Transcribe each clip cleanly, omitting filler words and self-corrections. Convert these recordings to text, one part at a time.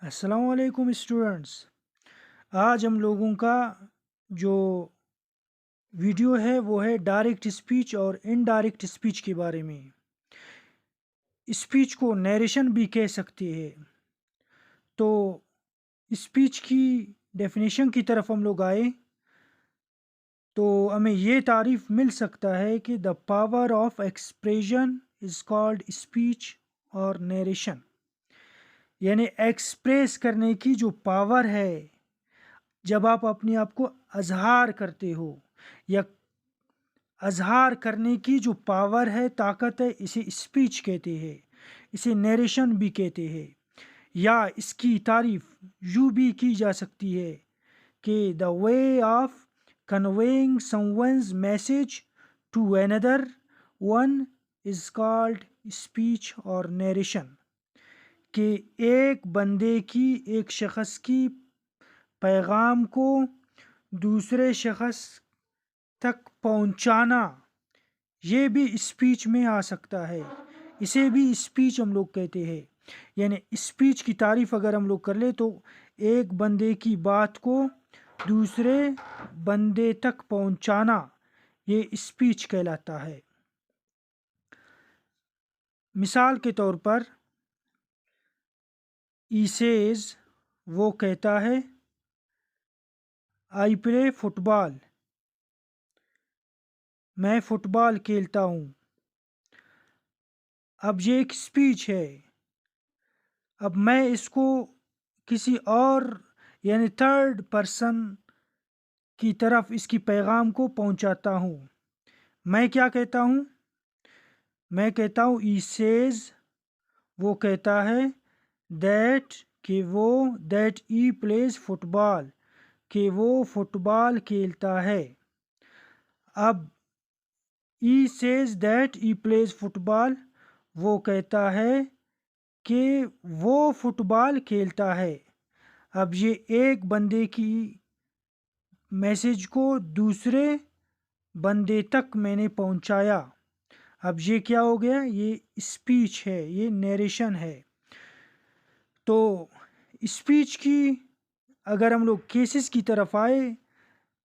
अस्सलाम वालेकुम स्टूडेंट्स। आज हम लोगों का जो वीडियो है वो है डायरेक्ट स्पीच और इनडायरेक्ट स्पीच के बारे में। स्पीच को नरेशन भी कह सकते हैं। तो स्पीच की डेफिनेशन की तरफ हम लोग आए तो हमें ये तारीफ मिल सकता है कि the power of expression is called speech और नरेशन। यानी एक्सप्रेस करने की जो पावर है, जब आप अपने आप को अजहार करते हो या अजहार करने की जो पावर है, ताकत है, इसे स्पीच कहते हैं, इसे नरेशन भी कहते हैं। या इसकी तारीफ यूँ भी की जा सकती है कि the way of conveying someone's message to another one is called speech और नरेशन। कि एक बंदे की, एक शख्स की पैगाम को दूसरे शख्स तक पहुंचाना, ये भी स्पीच में आ सकता है। इसे भी स्पीच हम लोग कहते हैं। यानी स्पीच की तारीफ अगर हम लोग कर ले तो एक बंदे की बात को दूसरे बंदे तक पहुंचाना, ये स्पीच कहलाता है। मिसाल के तौर पर ही सेज, वो कहता है, आई प्ले फुटबॉल, मैं फुटबॉल खेलता हूँ। अब ये एक स्पीच है। अब मैं इसको किसी और यानी थर्ड पर्सन की तरफ इसकी पैगाम को पहुंचाता हूँ। मैं क्या कहता हूँ? मैं कहता हूँ ई सेज, वो कहता है, दैट, कि वो, दैट ई प्लेज फुटबॉल, कि वो फुटबॉल खेलता है। अब he says that he plays football, वो कहता है कि वो फुटबॉल खेलता है। अब ये एक बंदे की मैसेज को दूसरे बंदे तक मैंने पहुंचाया। अब ये क्या हो गया? ये स्पीच है, ये नरेशन है। तो स्पीच की अगर हम लोग केसेस की तरफ आए,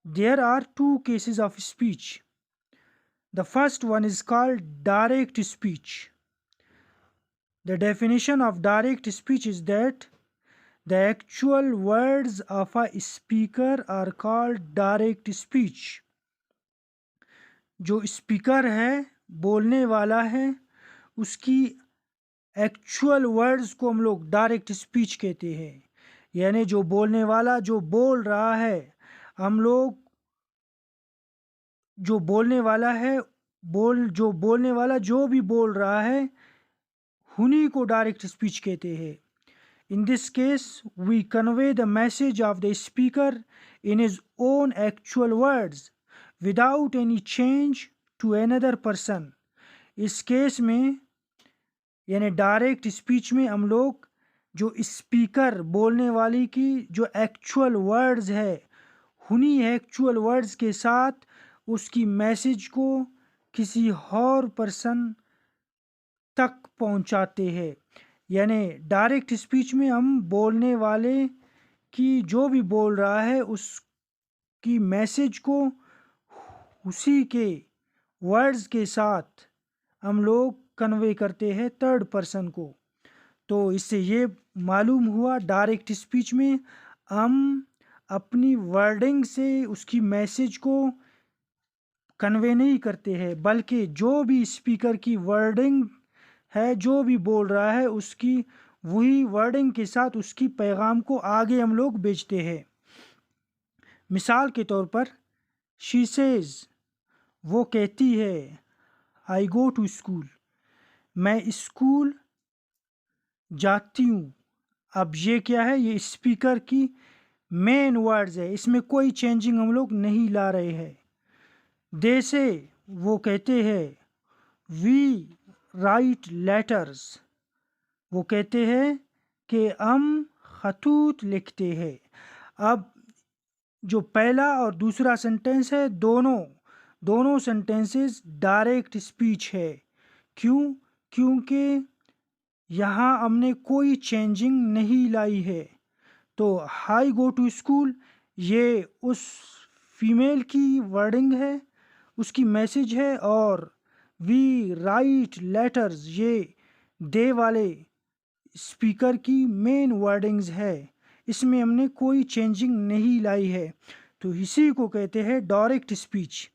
there are two cases of speech. The first one is called direct speech. The definition of direct speech is that the actual words of a speaker are called direct speech। जो speaker है, बोलने वाला है, उसकी actual words को हम लोग direct speech कहते हैं। यानी जो बोलने वाला जो बोल रहा है, हम लोग जो बोलने वाला है, जो बोलने वाला जो भी बोल रहा है, उन्हीं को डायरेक्ट स्पीच कहते हैं। In this case, we convey the message of the speaker in his own actual words without any change to another person। इस केस में यानी डायरेक्ट स्पीच में हम लोग जो स्पीकर बोलने वाली की जो एक्चुअल वर्ड्स है, उन्हीं एक्चुअल वर्ड्स के साथ उसकी मैसेज को किसी और पर्सन तक पहुंचाते हैं। यानी डायरेक्ट स्पीच में हम बोलने वाले की जो भी बोल रहा है उसकी मैसेज को उसी के वर्ड्स के साथ हम लोग कन्वे करते हैं थर्ड पर्सन को। तो इससे ये मालूम हुआ, डायरेक्ट स्पीच में हम अपनी वर्डिंग से उसकी मैसेज को कन्वे नहीं करते हैं, बल्कि जो भी स्पीकर की वर्डिंग है, जो भी बोल रहा है, उसकी वही वर्डिंग के साथ उसकी पैगाम को आगे हम लोग भेजते हैं। मिसाल के तौर पर शी सेज, वो कहती है, आई गो टू स्कूल, मैं स्कूल जाती हूँ। अब ये क्या है? ये स्पीकर की मेन वर्ड्स है, इसमें कोई चेंजिंग हम लोग नहीं ला रहे हैं। दे से, वो कहते हैं, वी राइट लेटर्स, वो कहते हैं कि हम खतूत लिखते हैं। अब जो पहला और दूसरा सेंटेंस है, दोनों सेंटेंसेस डायरेक्ट स्पीच है। क्यों? क्योंकि यहाँ हमने कोई चेंजिंग नहीं लाई है। तो आई गो टू स्कूल ये उस फीमेल की वर्डिंग है, उसकी मैसेज है, और वी राइट लेटर्स ये दे वाले स्पीकर की मेन वर्डिंग्स है। इसमें हमने कोई चेंजिंग नहीं लाई है, तो इसी को कहते हैं डायरेक्ट स्पीच।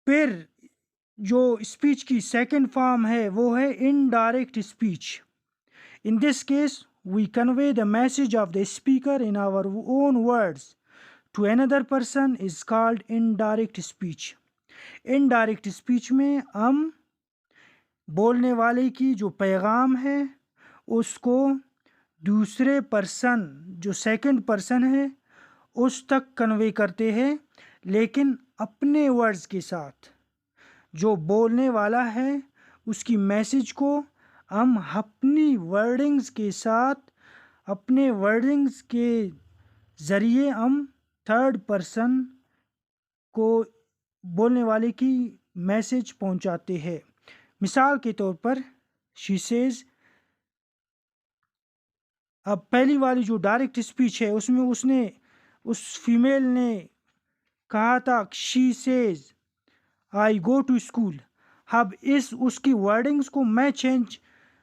फिर जो स्पीच की सेकंड फॉर्म है वो है indirect speech. In this case we convey the message of the speaker in our own words to another person is called indirect speech. Indirect speech में हम बोलने वाले की जो पैगाम है उसको दूसरे पर्सन जो सेकंड पर्सन है उस तक कन्वे करते हैं, लेकिन अपने वर्ड्स के साथ। जो बोलने वाला है उसकी मैसेज को हम अपनी वर्डिंग्स के साथ, अपने वर्डिंग्स के ज़रिए हम थर्ड पर्सन को बोलने वाले की मैसेज पहुंचाते हैं। मिसाल के तौर पर शी सेज, अब पहली वाली जो डायरेक्ट स्पीच है उसमें उसने उस फीमेल ने कहा था she says I go to school. अब इस उसकी वर्डिंग्स को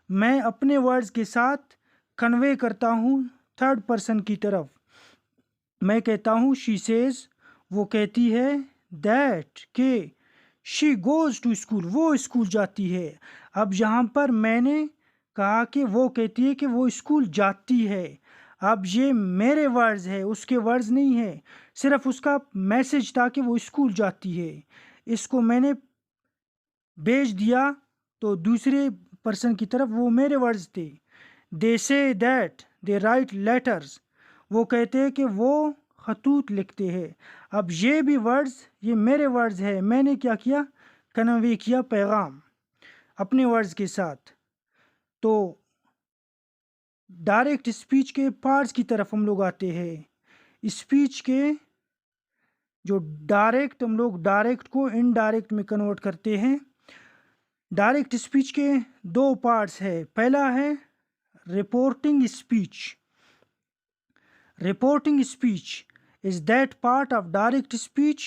मैं अपने वर्ड्स के साथ कन्वे करता हूँ थर्ड पर्सन की तरफ। मैं कहता हूँ शी सेज, वो कहती है दैट के शी गोज़ टू स्कूल, वो स्कूल जाती है। अब यहाँ पर मैंने कहा कि वो कहती है कि वो स्कूल जाती है। अब ये मेरे वर्ड्स है, उसके वर्ड्स नहीं है, सिर्फ उसका मैसेज था कि वो स्कूल जाती है। इसको मैंने भेज दिया तो दूसरे पर्सन की तरफ, वो मेरे वर्ड्स थे। दे say that they write letters, वो कहते हैं कि वो खतूत लिखते हैं। अब ये भी वर्ड्स, ये मेरे वर्ड्स है, मैंने क्या किया, कन्वे किया पैगाम अपने वर्ड्स के साथ। तो डायरेक्ट स्पीच के पार्ट्स की तरफ हम लोग आते हैं। स्पीच के जो डायरेक्ट, हम लोग डायरेक्ट को इनडायरेक्ट में कन्वर्ट करते हैं। डायरेक्ट स्पीच के दो पार्ट्स है। पहला है reporting speech. Reporting speech is that part of direct speech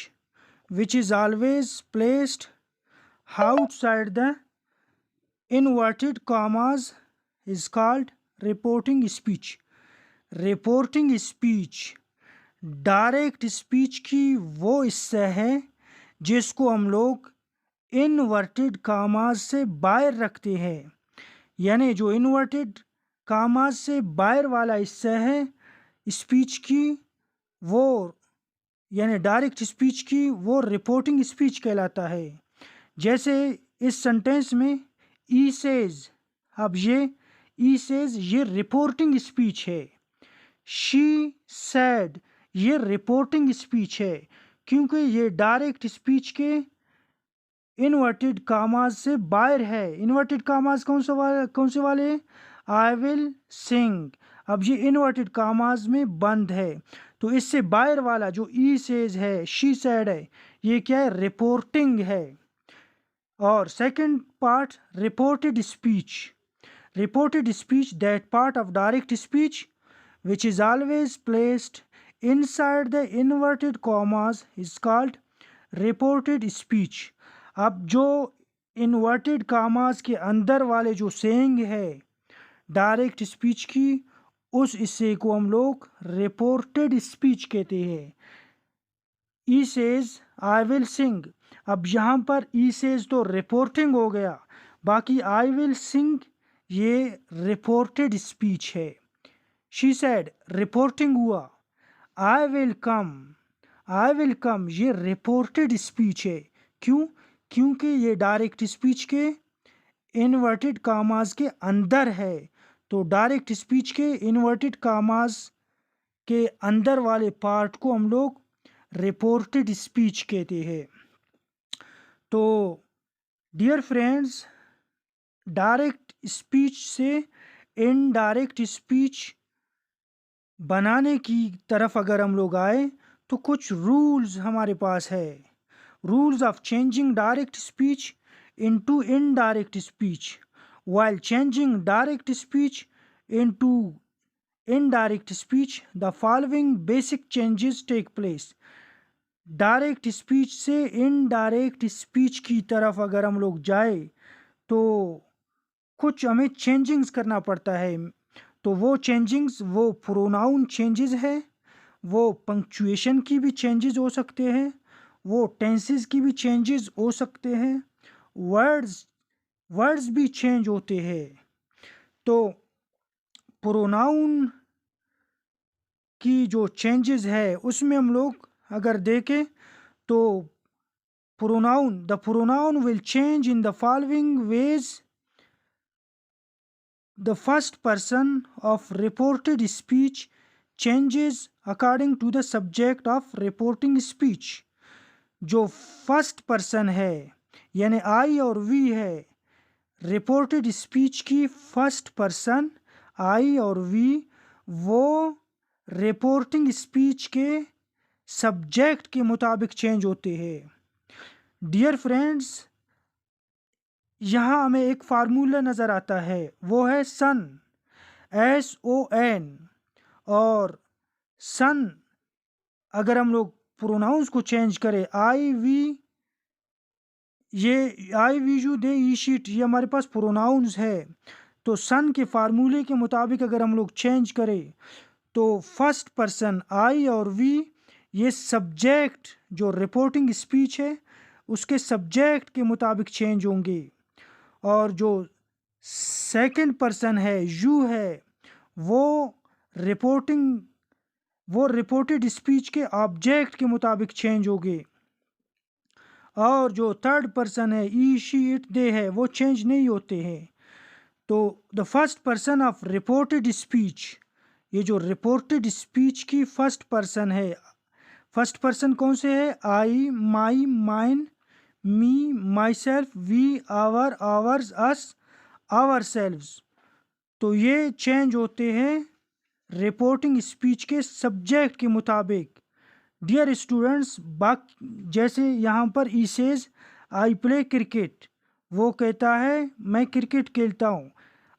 which is always placed outside the inverted commas is called reporting speech. Reporting speech direct speech की वो हिस्सा है जिसको हम लोग इनवर्टेड कामाज से बाहर रखते हैं। यानी जो इनवर्टेड कामाज से बाहर वाला हिस्सा है स्पीच की, वो यानी डायरेक्ट स्पीच की वो रिपोर्टिंग स्पीच कहलाता है। जैसे इस सेंटेंस में ई सेज, अब ये ई सेज ये रिपोर्टिंग स्पीच है। शी सैड ये रिपोर्टिंग स्पीच है, क्योंकि ये डायरेक्ट स्पीच के इन्वर्टेड कामाज से बाहर है। इन्वर्टेड कामाज कौन से वाले हैं? आई विल सिंग, अब ये इन्वर्टेड कामाज में बंद है। तो इससे बाहर वाला जो ई सेज है, शी सैड है, ये क्या है, रिपोर्टिंग है। और second part reported speech. Reported speech that part of direct speech which is always placed inside the inverted commas is called reported speech. अब जो inverted commas के अंदर वाले जो saying है डायरेक्ट स्पीच की, उस हिस्से को हम लोग रिपोर्टेड स्पीच कहते हैं। ई सेज आई विल सिंग, अब यहाँ पर ई सेज तो रिपोर्टिंग हो गया, बाकी आई विल सिंग ये रिपोर्टेड स्पीच है। शी सैड रिपोर्टिंग हुआ। आई विल कम ये रिपोर्टेड स्पीच है। क्यों? क्योंकि ये डायरेक्ट स्पीच के इन्वर्टेड कामाज के अंदर है। तो डायरेक्ट स्पीच के इन्वर्टेड कामाज के अंदर वाले पार्ट को हम लोग रिपोर्टेड स्पीच कहते हैं। तो डियर फ्रेंड्स, डायरेक्ट स्पीच से इनडायरेक्ट स्पीच बनाने की तरफ अगर हम लोग आए तो कुछ रूल्स हमारे पास है। Rules of changing direct speech into indirect speech. while changing direct speech into indirect speech the following basic changes take place। Direct speech से इनडायरेक्ट स्पीच की तरफ अगर हम लोग जाए तो कुछ हमें चेंजिंग्स करना पड़ता है। तो वो चेंजिंग्स वो प्रोनाउन चेंजेस है, वो पंक्चुएशन की भी चेंजेस हो सकते हैं, वो टेंसेस की भी चेंजेस हो सकते हैं, वर्ड्स भी चेंज होते हैं। तो प्रोनाउन की जो चेंजेस है उसमें हम लोग अगर देखें तो the pronoun will change in the following ways। The first person of reported speech changes according to the subject of reporting speech। जो फर्स्ट पर्सन है यानी आई और वी है, रिपोर्टेड स्पीच की फर्स्ट पर्सन आई और वी वो reporting speech के subject के मुताबिक चेंज होते हैं। डियर फ्रेंड्स, यहाँ हमें एक फार्मूला नज़र आता है, वो है सन, SON। और सन अगर हम लोग प्रोनाउंस को चेंज करें, आई वी, ये I we you they he she it, ये हमारे पास प्रोनाउंस है। तो सन के फार्मूले के मुताबिक अगर हम लोग चेंज करें तो फर्स्ट पर्सन आई और वी ये सब्जेक्ट जो रिपोर्टिंग स्पीच है उसके सब्जेक्ट के मुताबिक चेंज होंगे, और जो सेकंड पर्सन है यू है वो रिपोर्टेड स्पीच के ऑब्जेक्ट के मुताबिक चेंज होंगे, और जो थर्ड पर्सन है ई शी इट दे है वो चेंज नहीं होते हैं। तो the first person of reported speech, ये जो रिपोर्टेड स्पीच की फर्स्ट पर्सन है, फर्स्ट पर्सन कौन से है, I, my, mine, me, myself, we, our, ours, us, ourselves. तो ये चेंज होते हैं रिपोर्टिंग स्पीच के सब्जेक्ट के मुताबिक। डियर स्टूडेंट्स, जैसे यहाँ पर ई सेज आई प्ले क्रिकेट, वो कहता है मैं क्रिकेट खेलता हूँ।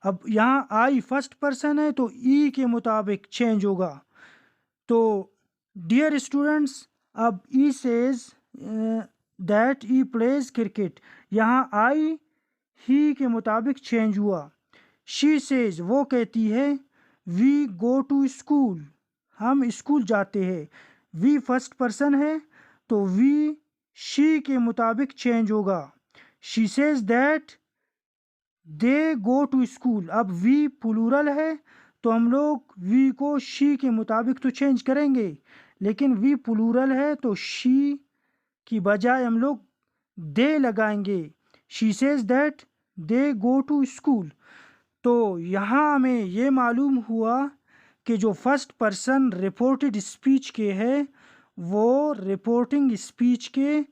अब यहाँ आई फर्स्ट पर्सन है तो ई के मुताबिक चेंज होगा। तो डियर स्टूडेंट्स, अब he says that he plays cricket, यहाँ आई ही के मुताबिक चेंज हुआ। शी सेज वो कहती है वी गो टू स्कूल, हम स्कूल जाते हैं। वी फर्स्ट पर्सन है तो वी शी के मुताबिक चेंज होगा। She says that they go to school, अब वी प्लूरल है तो हम लोग वी को शी के मुताबिक तो चेंज करेंगे, लेकिन वी प्लूरल है तो शी की बजाय हम लोग दे लगाएंगे। She says that they go to school. तो यहाँ हमें ये मालूम हुआ कि जो फर्स्ट पर्सन रिपोर्टेड स्पीच के है वो रिपोर्टिंग स्पीच के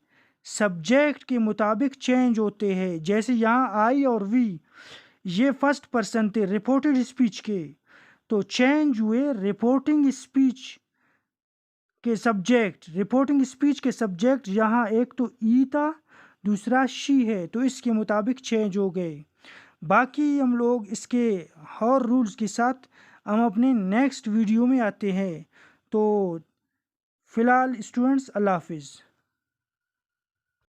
सब्जेक्ट के मुताबिक चेंज होते हैं। जैसे यहाँ आई और वी ये फर्स्ट पर्सन थे रिपोर्टेड स्पीच के, तो चेंज हुए रिपोर्टिंग स्पीच के सब्जेक्ट। रिपोर्टिंग स्पीच के सब्जेक्ट यहाँ एक तो ई था, दूसरा शी है, तो इसके मुताबिक चेंज हो गए। बाकी हम लोग इसके और रूल्स के साथ हम अपने नेक्स्ट वीडियो में आते हैं। तो फ़िलहाल स्टूडेंट्स, अल्लाह हाफिज़।